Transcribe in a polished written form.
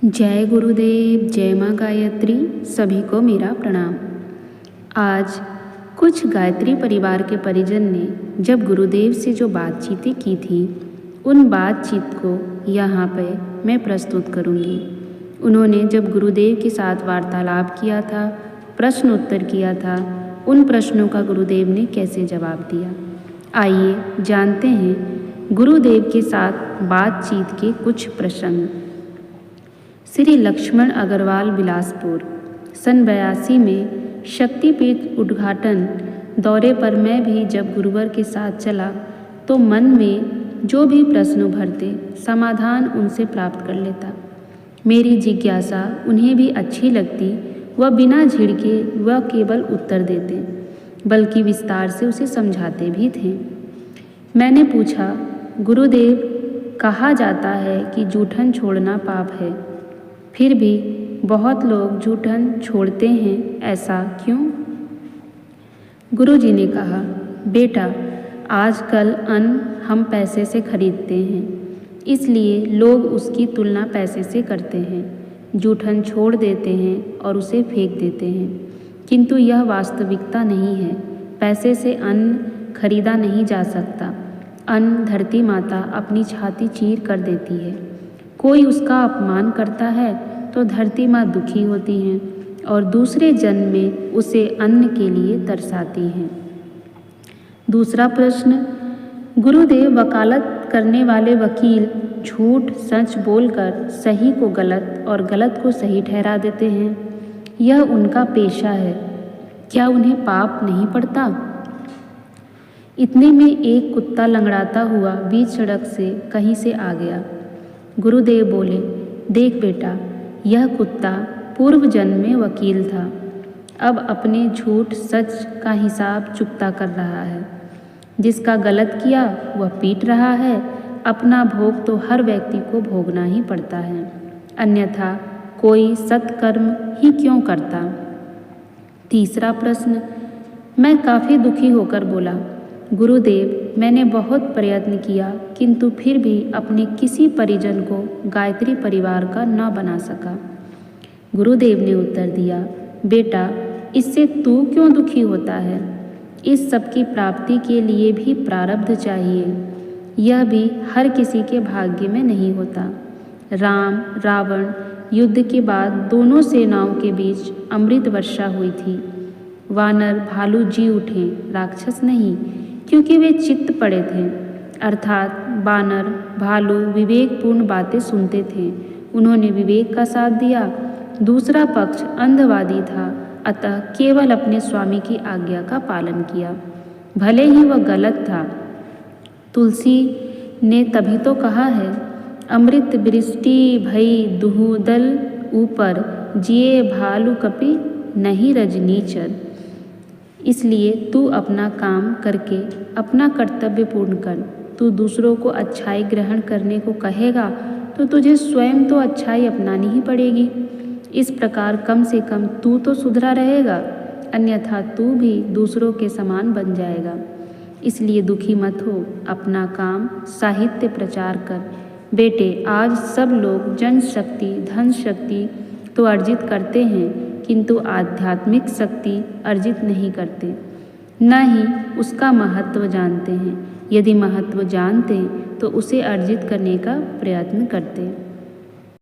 जय गुरुदेव, जय माँ गायत्री। सभी को मेरा प्रणाम। आज कुछ गायत्री परिवार के परिजन ने जब गुरुदेव से जो बातचीतें की थी, उन बातचीत को यहाँ पे मैं प्रस्तुत करूँगी। उन्होंने जब गुरुदेव के साथ वार्तालाप किया था, प्रश्न उत्तर किया था, उन प्रश्नों का गुरुदेव ने कैसे जवाब दिया। आइए जानते हैं गुरुदेव के साथ बातचीत के कुछ प्रसंग। श्री लक्ष्मण अग्रवाल बिलासपुर सन 82 में शक्तिपीठ उद्घाटन दौरे पर मैं भी जब गुरुवर के साथ चला तो मन में जो भी प्रश्न उभरते समाधान उनसे प्राप्त कर लेता। मेरी जिज्ञासा उन्हें भी अच्छी लगती। वह बिना झिड़के वह केवल उत्तर देते, बल्कि विस्तार से उसे समझाते भी थे। मैंने पूछा, गुरुदेव, कहा जाता है कि जूठन छोड़ना पाप है, फिर भी बहुत लोग जूठन छोड़ते हैं, ऐसा क्यों? गुरुजी ने कहा, बेटा, आजकल अन्न हम पैसे से खरीदते हैं, इसलिए लोग उसकी तुलना पैसे से करते हैं, जूठन छोड़ देते हैं और उसे फेंक देते हैं। किंतु यह वास्तविकता नहीं है। पैसे से अन्न खरीदा नहीं जा सकता। अन्न धरती माता अपनी छाती चीर कर देती है। कोई उसका अपमान करता है तो धरती माँ दुखी होती हैं और दूसरे जन्म में उसे अन्न के लिए तरसाती हैं। दूसरा प्रश्न, गुरुदेव, वकालत करने वाले वकील झूठ सच बोलकर सही को गलत और गलत को सही ठहरा देते हैं। यह उनका पेशा है, क्या उन्हें पाप नहीं पड़ता? इतने में एक कुत्ता लंगड़ाता हुआ बीच सड़क से कहीं से आ गया। गुरुदेव बोले, देख बेटा, यह कुत्ता पूर्व जन्म में वकील था, अब अपने झूठ सच का हिसाब चुकता कर रहा है। जिसका गलत किया वह पीट रहा है। अपना भोग तो हर व्यक्ति को भोगना ही पड़ता है, अन्यथा कोई सत्कर्म ही क्यों करता। तीसरा प्रश्न, मैं काफ़ी दुखी होकर बोला, गुरुदेव, मैंने बहुत प्रयत्न किया, किंतु फिर भी अपने किसी परिजन को गायत्री परिवार का न बना सका। गुरुदेव ने उत्तर दिया, बेटा, इससे तू क्यों दुखी होता है? इस सब की प्राप्ति के लिए भी प्रारब्ध चाहिए। यह भी हर किसी के भाग्य में नहीं होता। राम रावण युद्ध के बाद दोनों सेनाओं के बीच अमृत वर्षा हुई थी। वानर भालू जी उठे, राक्षस नहीं, क्योंकि वे चित्त पड़े थे। अर्थात वानर भालू विवेकपूर्ण बातें सुनते थे, उन्होंने विवेक का साथ दिया। दूसरा पक्ष अंधवादी था, अतः केवल अपने स्वामी की आज्ञा का पालन किया, भले ही वह गलत था। तुलसी ने तभी तो कहा है, अमृत वृष्टि भई दुहुदल ऊपर, जिए भालू कपि नहीं रजनीचर। इसलिए तू अपना काम करके अपना कर्तव्य पूर्ण कर। तू दूसरों को अच्छाई ग्रहण करने को कहेगा तो तुझे स्वयं तो अच्छाई अपनानी ही पड़ेगी। इस प्रकार कम से कम तू तो सुधरा रहेगा, अन्यथा तू भी दूसरों के समान बन जाएगा। इसलिए दुखी मत हो, अपना काम साहित्य प्रचार कर। बेटे, आज सब लोग जन शक्ति धन शक्ति तो अर्जित करते हैं, किंतु आध्यात्मिक शक्ति अर्जित नहीं करते, न ही उसका महत्व जानते हैं। यदि महत्व जानते तो उसे अर्जित करने का प्रयत्न करते।